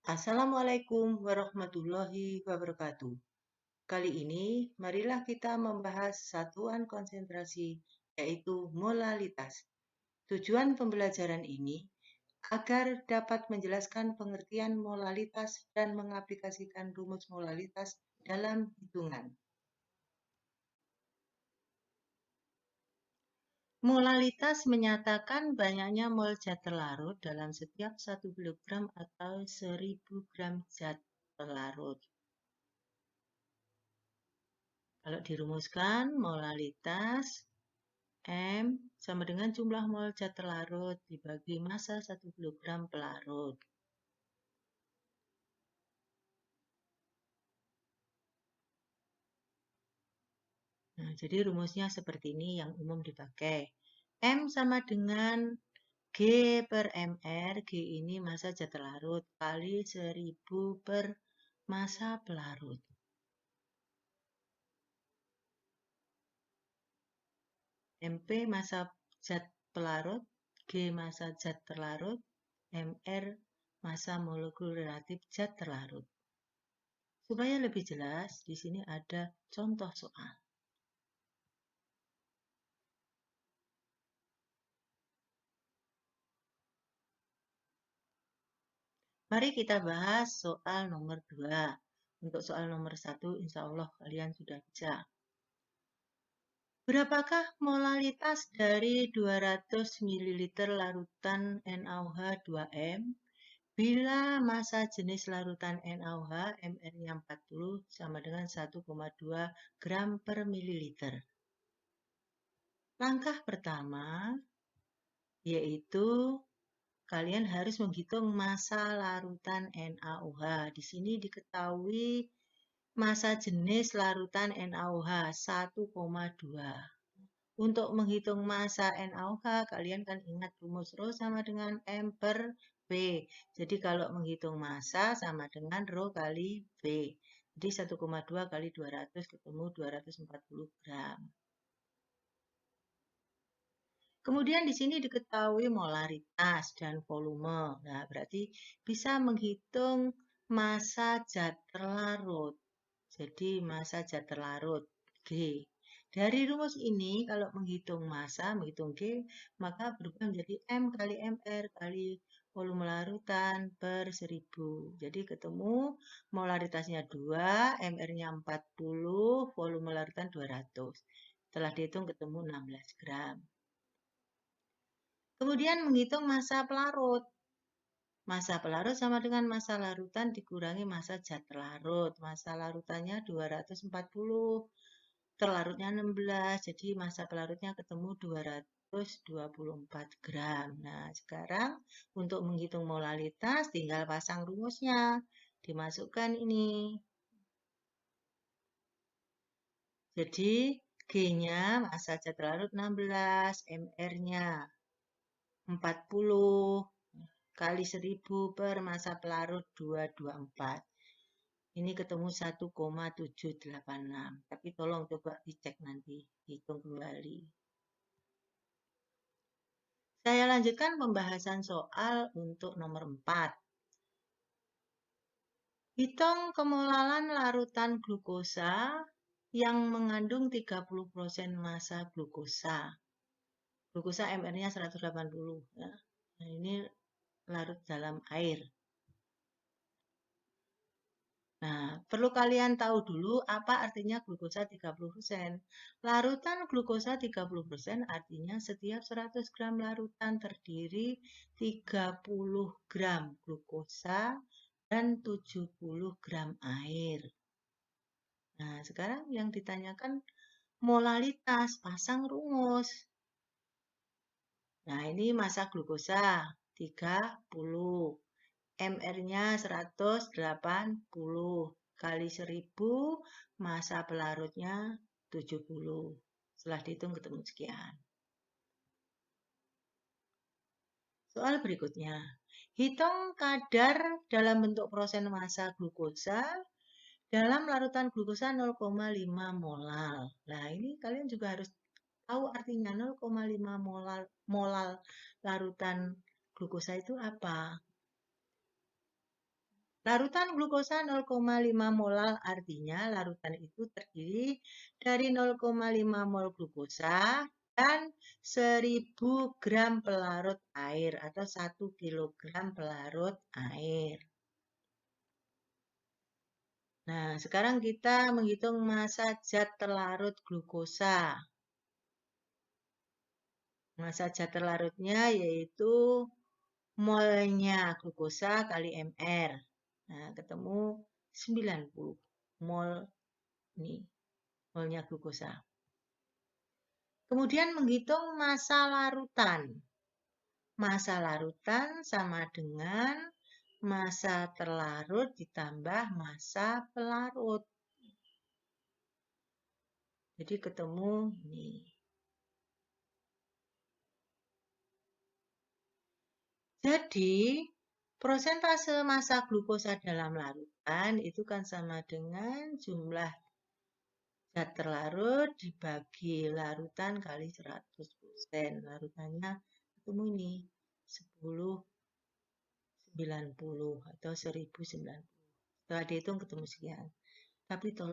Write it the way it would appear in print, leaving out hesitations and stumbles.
Assalamualaikum warahmatullahi wabarakatuh. Kali ini, marilah kita membahas satuan konsentrasi, yaitu molalitas. Tujuan pembelajaran ini agar dapat menjelaskan pengertian molalitas dan mengaplikasikan rumus molalitas dalam hitungan. Molalitas menyatakan banyaknya mol zat terlarut dalam setiap 1 kg atau 1000 gram zat terlarut. Kalau dirumuskan, molalitas M sama dengan jumlah mol zat terlarut dibagi massa 1 kg pelarut. Nah, jadi rumusnya seperti ini yang umum dipakai. M sama dengan G per MR, G ini massa zat terlarut, kali 1000 per massa pelarut. MP massa zat pelarut, G massa zat terlarut, MR massa molekul relatif zat terlarut. Supaya lebih jelas, di sini ada contoh soal. Mari kita bahas soal nomor 2. Untuk soal nomor 1, insya Allah kalian sudah bisa. Berapakah molalitas dari 200 ml larutan NaOH 2M bila massa jenis larutan NaOH MR-nya 40 sama dengan 1,2 gram per mililiter? Langkah pertama yaitu kalian harus menghitung massa larutan NaOH. Di sini diketahui massa jenis larutan NaOH 1,2. Untuk menghitung massa NaOH, kalian kan ingat rumus Rho sama dengan M per V. Jadi kalau menghitung massa sama dengan Rho kali V. Jadi 1,2 kali 200 ketemu 240 gram. Kemudian di sini diketahui molaritas dan volume. Nah, berarti bisa menghitung massa zat terlarut. Jadi massa zat terlarut G. Dari rumus ini kalau menghitung massa, menghitung G, maka berubah menjadi M kali MR kali volume larutan per 1000. Jadi ketemu molaritasnya 2, MR-nya 40, volume larutan 200. Setelah dihitung ketemu 16 gram. Kemudian menghitung massa pelarut. Massa pelarut sama dengan massa larutan dikurangi massa zat terlarut. Massa larutannya 240, terlarutnya 16, jadi massa pelarutnya ketemu 224 gram. Nah, sekarang untuk menghitung molalitas tinggal pasang rumusnya. Dimasukkan ini. Jadi G-nya massa zat terlarut 16, MR-nya 40 kali 1000 per massa pelarut 224. Ini ketemu 1,786. Tapi tolong coba dicek nanti, hitung kembali. Saya lanjutkan pembahasan soal untuk nomor 4. Hitung kemolalan larutan glukosa yang mengandung 30% massa glukosa. Glukosa MR-nya 180. Ya. Nah, ini larut dalam air. Nah, perlu kalian tahu dulu apa artinya glukosa 30%. Larutan glukosa 30% artinya setiap 100 gram larutan terdiri 30 gram glukosa dan 70 gram air. Nah, sekarang yang ditanyakan molalitas, pasang rumus. Nah, ini massa glukosa 30. MR-nya 180 kali 1000, massa pelarutnya 70. Setelah dihitung ketemu sekian. Soal berikutnya. Hitung kadar dalam bentuk prosen massa glukosa dalam larutan glukosa 0,5 molal. Nah, ini kalian juga harus tahu artinya 0,5 molal larutan glukosa itu apa. Larutan glukosa 0,5 molar artinya larutan itu terdiri dari 0,5 mol glukosa dan 1000 gram pelarut air atau 1 kilogram pelarut air. Nah, sekarang kita menghitung massa zat terlarut glukosa. Massa zat terlarutnya yaitu molnya glukosa kali mR. Nah, ketemu 90 mol nih, molnya glukosa. Kemudian menghitung massa larutan. Massa larutan sama dengan massa terlarut ditambah massa pelarut. Jadi ketemu nih. Jadi, prosentase massa glukosa dalam larutan itu kan sama dengan jumlah zat terlarut dibagi larutan kali 100%. Larutannya ketemu ini 1090 atau 1090. Setelah dihitung ketemu sekian. Tapi tolong